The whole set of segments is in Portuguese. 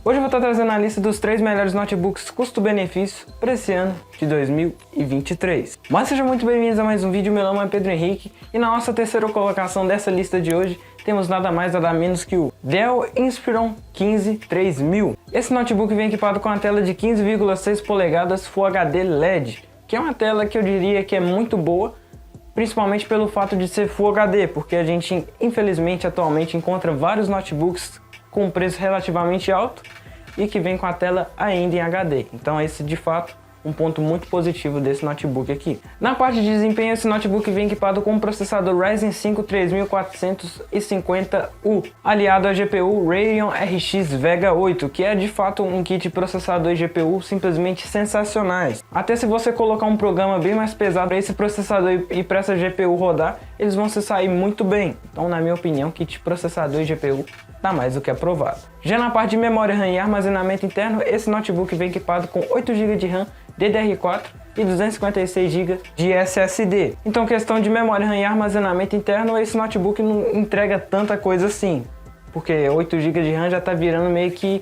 Hoje eu vou estar trazendo a lista dos 3 melhores notebooks custo-benefício para esse ano de 2023. Mas sejam muito bem-vindos a mais um vídeo, meu nome é Pedro Henrique e na nossa terceira colocação dessa lista de hoje temos nada mais nada menos que o Dell Inspiron 15 3000. Esse notebook vem equipado com a tela de 15,6 polegadas Full HD LED, que é uma tela que eu diria que é muito boa, principalmente pelo fato de ser Full HD, porque a gente infelizmente atualmente encontra vários notebooks com um preço relativamente alto e que vem com a tela ainda em HD. Então esse de fato um ponto muito positivo desse notebook aqui. Na parte de desempenho, esse notebook vem equipado com um processador Ryzen 5 3450U, aliado à GPU Radeon RX Vega 8, que é de fato um kit processador e GPU simplesmente sensacionais. Até se você colocar um programa bem mais pesado para esse processador e para essa GPU rodar, eles vão se sair muito bem. Então, na minha opinião, kit processador e GPU tá mais do que aprovado. Já na parte de memória RAM e armazenamento interno, esse notebook vem equipado com 8 GB de RAM DDR4 e 256 GB de SSD. Então, questão de memória RAM e armazenamento interno, esse notebook não entrega tanta coisa assim, porque 8 GB de RAM já está virando meio que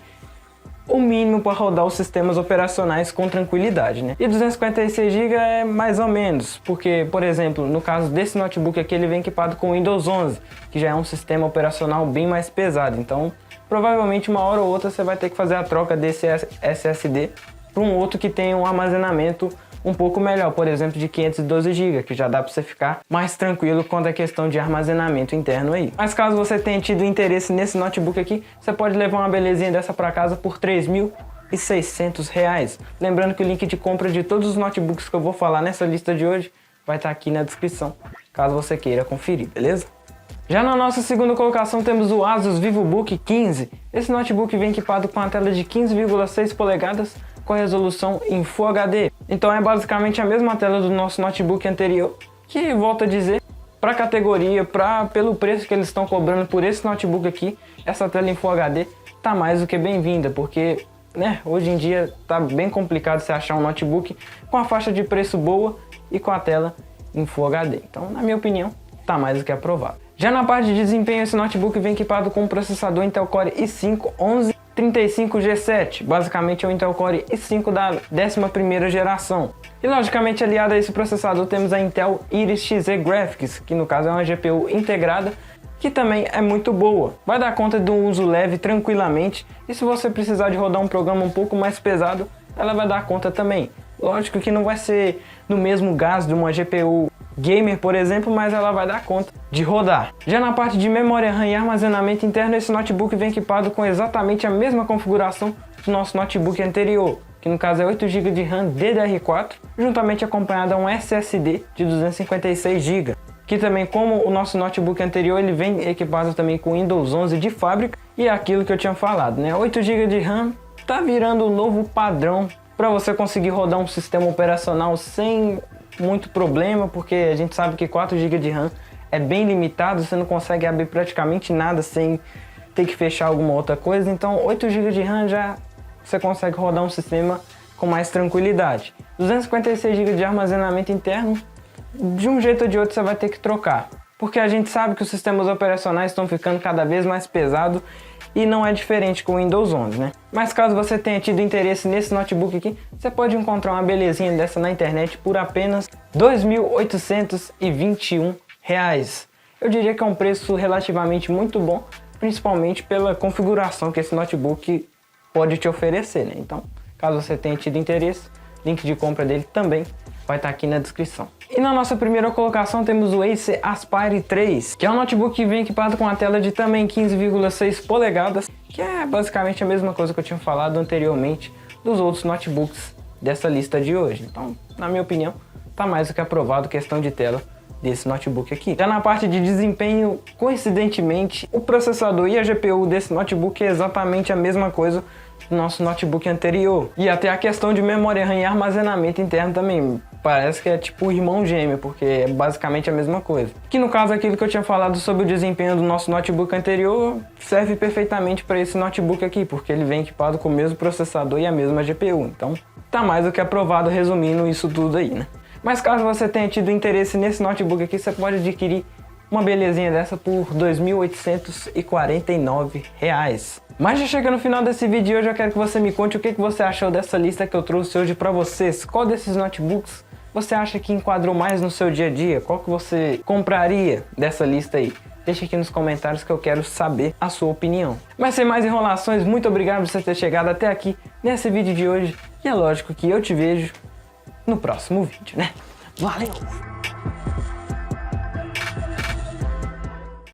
o mínimo para rodar os sistemas operacionais com tranquilidade, né? E 256 GB é mais ou menos, porque, por exemplo, no caso desse notebook aqui, ele vem equipado com Windows 11, que já é um sistema operacional bem mais pesado. Então, provavelmente uma hora ou outra você vai ter que fazer a troca desse SSD para um outro que tem um armazenamento um pouco melhor, por exemplo, de 512 GB, que já dá para você ficar mais tranquilo quanto à questão de armazenamento interno aí. Mas caso você tenha tido interesse nesse notebook aqui, você pode levar uma belezinha dessa para casa por R$ 3.600. Lembrando que o link de compra de todos os notebooks que eu vou falar nessa lista de hoje vai estar aqui na descrição, caso você queira conferir, beleza? Já na nossa segunda colocação temos o Asus VivoBook 15. Esse notebook vem equipado com a tela de 15,6 polegadas com resolução em Full HD. Então é basicamente a mesma tela do nosso notebook anterior, que, volto a dizer, para a categoria, pelo preço que eles estão cobrando por esse notebook aqui, essa tela em Full HD tá mais do que bem-vinda, porque hoje em dia tá bem complicado você achar um notebook com a faixa de preço boa e com a tela em Full HD. Então, na minha opinião, tá mais do que aprovado. Já na parte de desempenho, esse notebook vem equipado com um processador Intel Core i5 1135G7, basicamente é o Intel Core i5 da 11ª geração. E logicamente aliado a esse processador temos a Intel Iris Xe Graphics, que no caso é uma GPU integrada, que também é muito boa. Vai dar conta de um uso leve tranquilamente, e se você precisar de rodar um programa um pouco mais pesado, ela vai dar conta também. Lógico que não vai ser no mesmo gás de uma GPU gamer, por exemplo, mas ela vai dar conta de rodar. Já na parte de memória RAM e armazenamento interno, esse notebook vem equipado com exatamente a mesma configuração do nosso notebook anterior, que no caso é 8 GB de RAM DDR4, juntamente acompanhado a um SSD de 256 GB, que também, como o nosso notebook anterior, ele vem equipado também com Windows 11 de fábrica, e é aquilo que eu tinha falado, 8 GB de RAM tá virando o novo padrão para você conseguir rodar um sistema operacional sem muito problema, porque a gente sabe que 4 GB de RAM é bem limitado, você não consegue abrir praticamente nada sem ter que fechar alguma outra coisa. Então 8 GB de RAM já você consegue rodar um sistema com mais tranquilidade. 256 GB de armazenamento interno, de um jeito ou de outro você vai ter que trocar, porque a gente sabe que os sistemas operacionais estão ficando cada vez mais pesados e não é diferente com o Windows 11, Mas caso você tenha tido interesse nesse notebook aqui, você pode encontrar uma belezinha dessa na internet por apenas R$ 2.821. Eu diria que é um preço relativamente muito bom, principalmente pela configuração que esse notebook pode te oferecer, Então, caso você tenha tido interesse, link de compra dele também vai estar aqui na descrição. E na nossa primeira colocação temos o Acer Aspire 3, que é um notebook que vem equipado com a tela de também 15,6 polegadas, que é basicamente a mesma coisa que eu tinha falado anteriormente dos outros notebooks dessa lista de hoje. Então, na minha opinião, tá mais do que aprovado questão de tela desse notebook aqui. Já na parte de desempenho, coincidentemente, o processador e a GPU desse notebook é exatamente a mesma coisa do nosso notebook anterior. E até a questão de memória RAM e armazenamento interno também. Parece que é tipo o irmão gêmeo, porque é basicamente a mesma coisa. Que no caso aquilo que eu tinha falado sobre o desempenho do nosso notebook anterior serve perfeitamente para esse notebook aqui, porque ele vem equipado com o mesmo processador e a mesma GPU. Então tá mais do que aprovado, resumindo isso tudo aí, Mas caso você tenha tido interesse nesse notebook aqui, você pode adquirir uma belezinha dessa por R$ 2.849. Mas já chega no final desse vídeo, eu já quero que você me conte o que você achou dessa lista que eu trouxe hoje pra vocês. Qual desses notebooks você acha que enquadrou mais no seu dia a dia? Qual que você compraria dessa lista aí? Deixa aqui nos comentários que eu quero saber a sua opinião. Mas sem mais enrolações, muito obrigado por você ter chegado até aqui nesse vídeo de hoje. E é lógico que eu te vejo no próximo vídeo, né? Valeu!